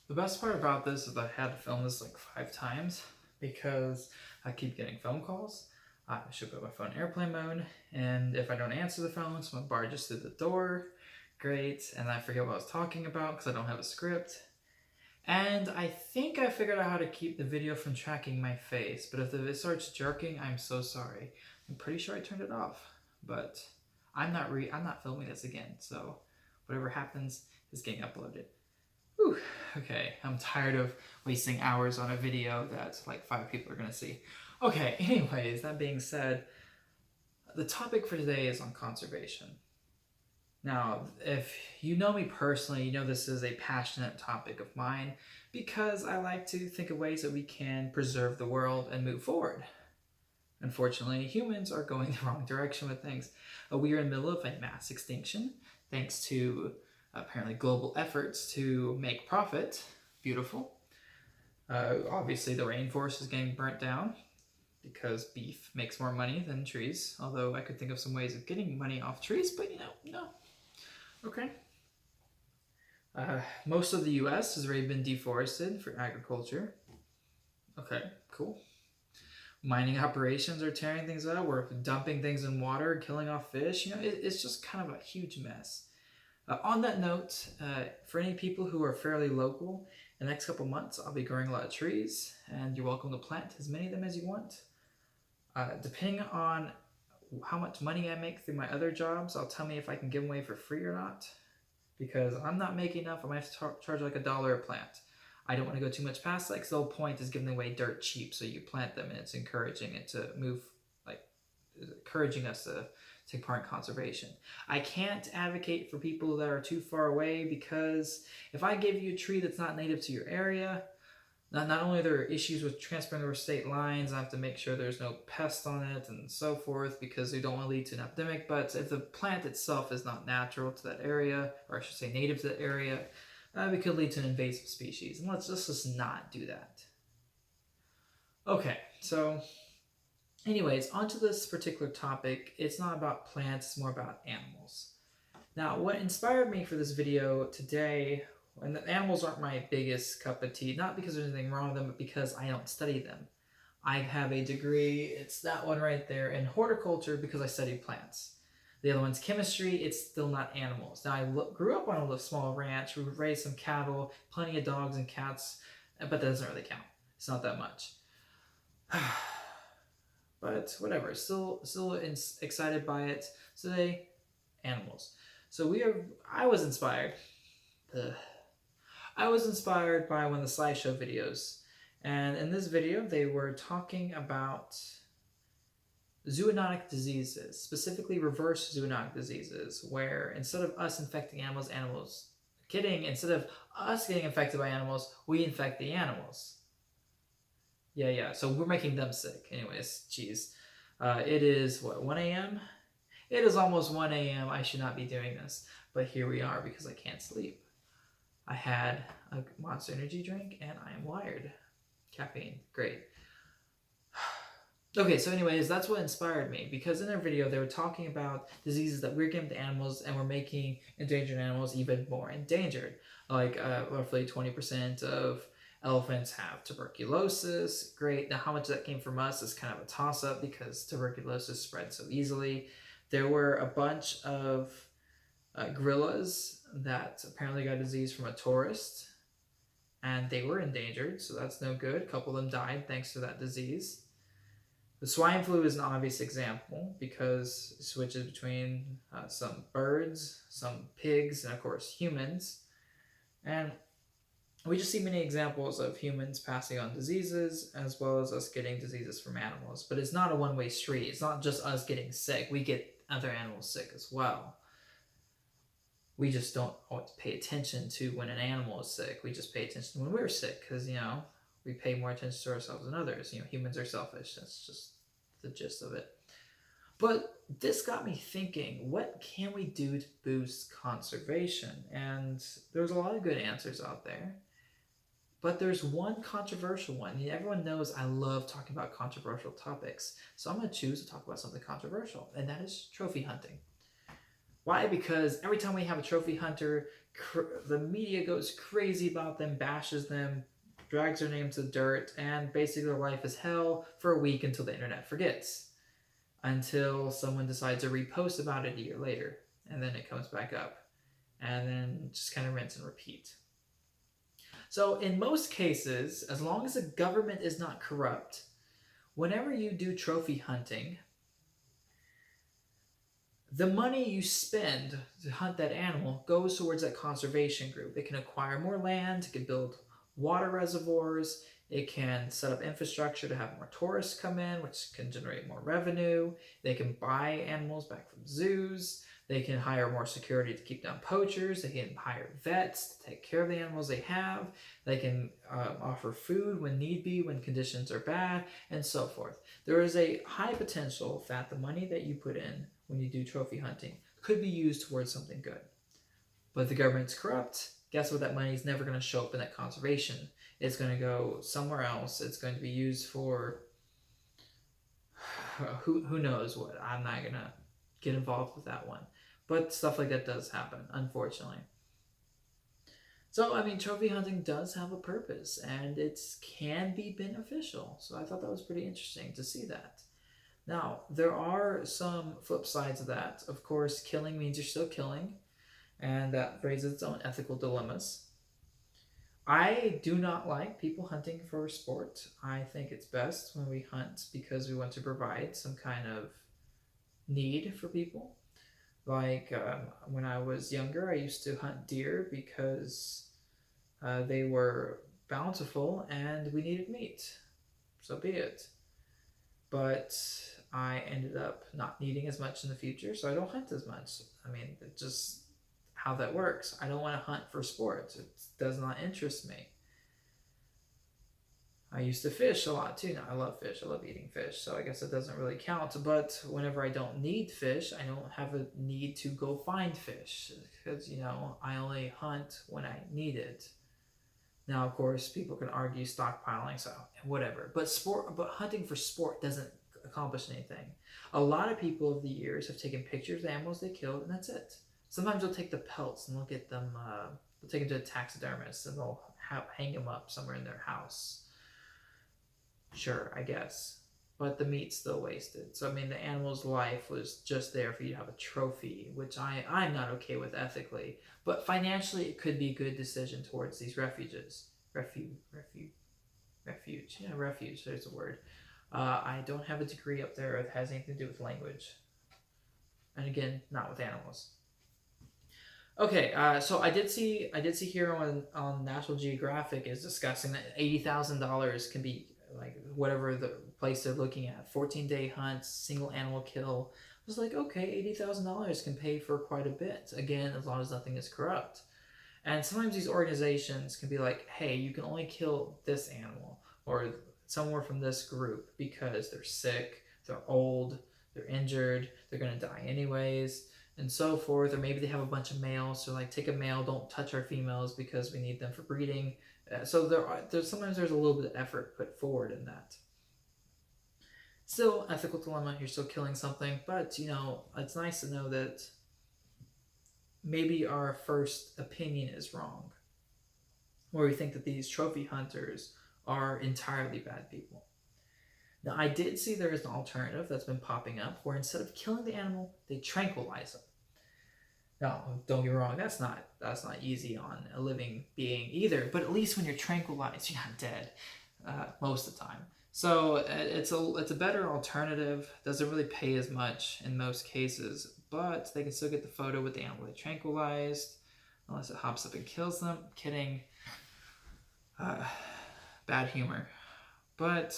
The best part about this is I had to film this like 5 times because I keep getting phone calls. I should put my phone in airplane mode, and if I don't answer the phone, someone barges through the door. Great, and I forget what I was talking about because I don't have a script. And I think I figured out how to keep the video from tracking my face, but if it starts jerking, I'm so sorry. I'm pretty sure I turned it off, but I'm not filming this again, so whatever happens is getting uploaded. Whew, okay, I'm tired of wasting hours on a video that like 5 people are gonna see. Okay, anyways, that being said, the topic for today is on conservation. Now, if you know me personally, you know this is a passionate topic of mine because I like to think of ways that we can preserve the world and move forward. Unfortunately, humans are going the wrong direction with things. We are in the middle of a mass extinction thanks to apparently global efforts to make profit. Beautiful. Obviously, the rainforest is getting burnt down because beef makes more money than trees. Although I could think of some ways of getting money off trees, but no. Okay. Most of the U.S. has already been deforested for agriculture. Okay, cool. Mining operations are tearing things up. We're dumping things in water, killing off fish. It's just kind of a huge mess. On that note, for any people who are fairly local, in the next couple months I'll be growing a lot of trees, and you're welcome to plant as many of them as you want. Depending on how much money I make through my other jobs, I'll tell me if I can give them away for free or not. Because I'm not making enough, I might have to charge like $1 a plant. I don't want to go too much past that because the whole point is giving away dirt cheap, so you plant them and it's encouraging it to move, like encouraging us to take part in conservation. I can't advocate for people that are too far away because if I give you a tree that's not native to your area, not only are there issues with transferring over state lines, I have to make sure there's no pest on it and so forth because we don't want to lead to an epidemic. But if the plant itself is not natural to that area, or I should say native to that area, it could lead to an invasive species. And let's just not do that. Okay, so anyways, onto this particular topic. It's not about plants, it's more about animals. Now, what inspired me for this video today, and the animals aren't my biggest cup of tea, not because there's anything wrong with them, but because I don't study them. I have a degree, it's that one right there, in horticulture because I study plants. The other one's chemistry, it's still not animals. Now, I grew up on a small ranch, we raised some cattle, plenty of dogs and cats, but that doesn't really count. It's not that much. But whatever, still excited by it. So today, animals. So I was inspired. I was inspired by one of the slideshow videos. And in this video, they were talking about zoonotic diseases, specifically reverse zoonotic diseases, where instead of us infecting instead of us getting infected by animals, we infect the animals. Yeah, so we're making them sick. Anyways, geez. It is, 1 a.m.? It is almost 1 a.m. I should not be doing this, but here we are because I can't sleep. I had a Monster Energy drink and I am wired. Caffeine, great. Okay, so anyways, that's what inspired me because in their video they were talking about diseases that we're giving to animals and we're making endangered animals even more endangered. Like roughly 20% of elephants have tuberculosis. Great. Now, how much of that came from us is kind of a toss-up because tuberculosis spreads so easily. There were a bunch of gorillas that apparently got disease from a tourist, and they were endangered, so that's no good. A couple of them died thanks to that disease. The swine flu is an obvious example because it switches between some birds, some pigs, and of course humans. And we just see many examples of humans passing on diseases as well as us getting diseases from animals. But it's not a one-way street. It's not just us getting sick. We get other animals sick as well. We just don't always pay attention to when an animal is sick. We just pay attention when we're sick because, we pay more attention to ourselves than others. Humans are selfish. That's just the gist of it. But this got me thinking, what can we do to boost conservation? And there's a lot of good answers out there. But there's one controversial one. Everyone knows I love talking about controversial topics. So I'm going to choose to talk about something controversial, and that is trophy hunting. Why? Because every time we have a trophy hunter the media goes crazy about them, bashes them, drags their name to the dirt, and basically their life is hell for a week until the internet forgets. Until someone decides to repost about it a year later, and then it comes back up. And then just kind of rinse and repeat. So, in most cases, as long as the government is not corrupt, whenever you do trophy hunting, the money you spend to hunt that animal goes towards that conservation group. It can acquire more land, it can build water reservoirs, it can set up infrastructure to have more tourists come in, which can generate more revenue. They can buy animals back from zoos. They can hire more security to keep down poachers. They can hire vets to take care of the animals they have. They can offer food when need be, when conditions are bad, and so forth. There is a high potential that the money that you put in when you do trophy hunting could be used towards something good. But the government's corrupt. Guess what? That money is never going to show up in that conservation. It's going to go somewhere else. It's going to be used for who knows what. I'm not going to get involved with that one. But stuff like that does happen, unfortunately. So, I mean, trophy hunting does have a purpose, and it can be beneficial. So I thought that was pretty interesting to see that. Now, there are some flip sides of that. Of course, killing means you're still killing, and that raises its own ethical dilemmas. I do not like people hunting for sport. I think it's best when we hunt because we want to provide some kind of need for people. Like when I was younger, I used to hunt deer because they were bountiful and we needed meat. So be it. But I ended up not needing as much in the future, so I don't hunt as much. I mean, it's just how that works. I don't want to hunt for sport. It does not interest me. I used to fish a lot too. Now I love fish. I love eating fish. So I guess it doesn't really count. But whenever I don't need fish, I don't have a need to go find fish because, I only hunt when I need it. Now, of course, people can argue stockpiling, so whatever. But hunting for sport doesn't accomplish anything. A lot of people over the years have taken pictures of animals they killed, and that's it. Sometimes they'll take the pelts and they'll get them. They'll take them to a taxidermist and they'll hang them up somewhere in their house. Sure, I guess. But the meat's still wasted. So, I mean, the animal's life was just there for you to have a trophy, which I'm not okay with ethically. But financially, it could be a good decision towards these refuges. Refuge. Yeah, refuge, there's a word. I don't have a degree up there that has anything to do with language. And again, not with animals. Okay, so I did see here on National Geographic is discussing that $80,000 can be like whatever the place they're looking at, 14-day hunts, single animal kill. I was like, okay, $80,000 can pay for quite a bit. Again, as long as nothing is corrupt. And sometimes these organizations can be like, hey, you can only kill this animal or somewhere from this group because they're sick, they're old, they're injured, they're going to die anyways, and so forth. Or maybe they have a bunch of males, so like take a male, don't touch our females because we need them for breeding. So there's sometimes there's a little bit of effort put forward in that. Still, ethical dilemma, you're still killing something, but it's nice to know that maybe our first opinion is wrong. Or we think that these trophy hunters are entirely bad people. Now, I did see there is an alternative that's been popping up where instead of killing the animal, they tranquilize them. Now, don't get me wrong, that's not easy on a living being either, but at least when you're tranquilized, you're not dead most of the time. So it's a better alternative. Doesn't really pay as much in most cases, but they can still get the photo with the animal they tranquilized, unless it hops up and kills them. Kidding. Bad humor. But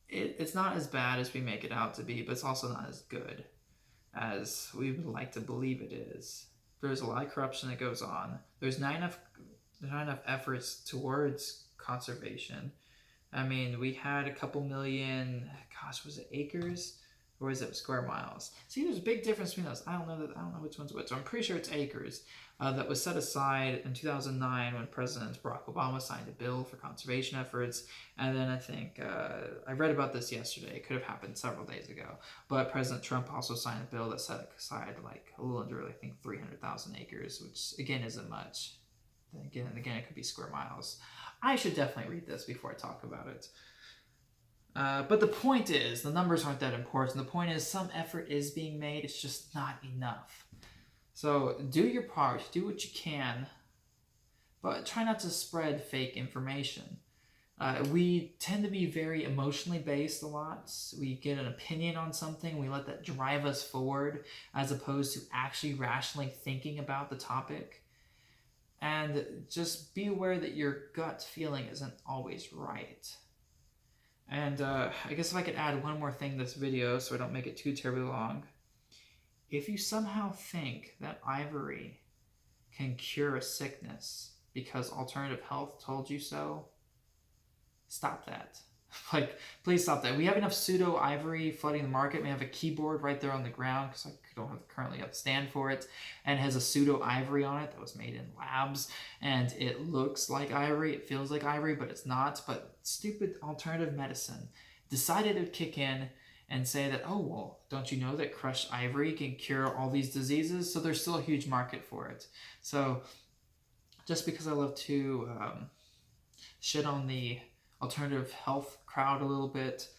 it's not as bad as we make it out to be, but it's also not as good as we would like to believe it is. There's a lot of corruption that goes on. There's not enough efforts towards conservation. I mean, we had a couple million, was it acres Or is it square miles? See, there's a big difference between those. I don't know which one's which. I'm pretty sure it's acres. That was set aside in 2009 when President Barack Obama signed a bill for conservation efforts. And then I think, I read about this yesterday. It could have happened several days ago. But President Trump also signed a bill that set aside like a little under, I think, 300,000 acres, which again isn't much. Then again, it could be square miles. I should definitely read this before I talk about it. But the point is, the numbers aren't that important. The point is, some effort is being made. It's just not enough. So do your part. Do what you can. But try not to spread fake information. We tend to be very emotionally based a lot. We get an opinion on something. We let that drive us forward as opposed to actually rationally thinking about the topic. And just be aware that your gut feeling isn't always right. And I guess if I could add one more thing to this video so I don't make it too terribly long. If you somehow think that ivory can cure a sickness because alternative health told you so, stop that. Like, please stop that. We have enough pseudo ivory flooding the market. We have a keyboard right there on the ground because I don't currently have a stand for it, and it has a pseudo ivory on it that was made in labs, and it looks like ivory, it feels like ivory, but it's not. But stupid alternative medicine decided it would kick in and say that, oh, well, don't you know that crushed ivory can cure all these diseases? So there's still a huge market for it. So just because I love to shit on the alternative health crowd a little bit,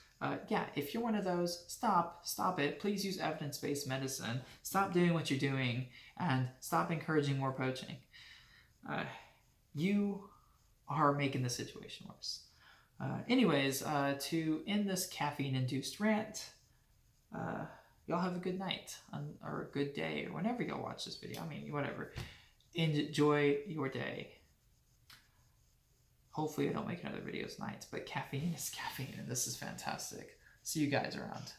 yeah, if you're one of those, stop it. Please use evidence-based medicine. Stop doing what you're doing and stop encouraging more poaching. You are making the situation worse. Anyways, to end this caffeine-induced rant, y'all have a good night or a good day or whenever y'all watch this video. I mean, whatever. Enjoy your day. Hopefully I don't make another video tonight, but caffeine is caffeine, and this is fantastic. See you guys around.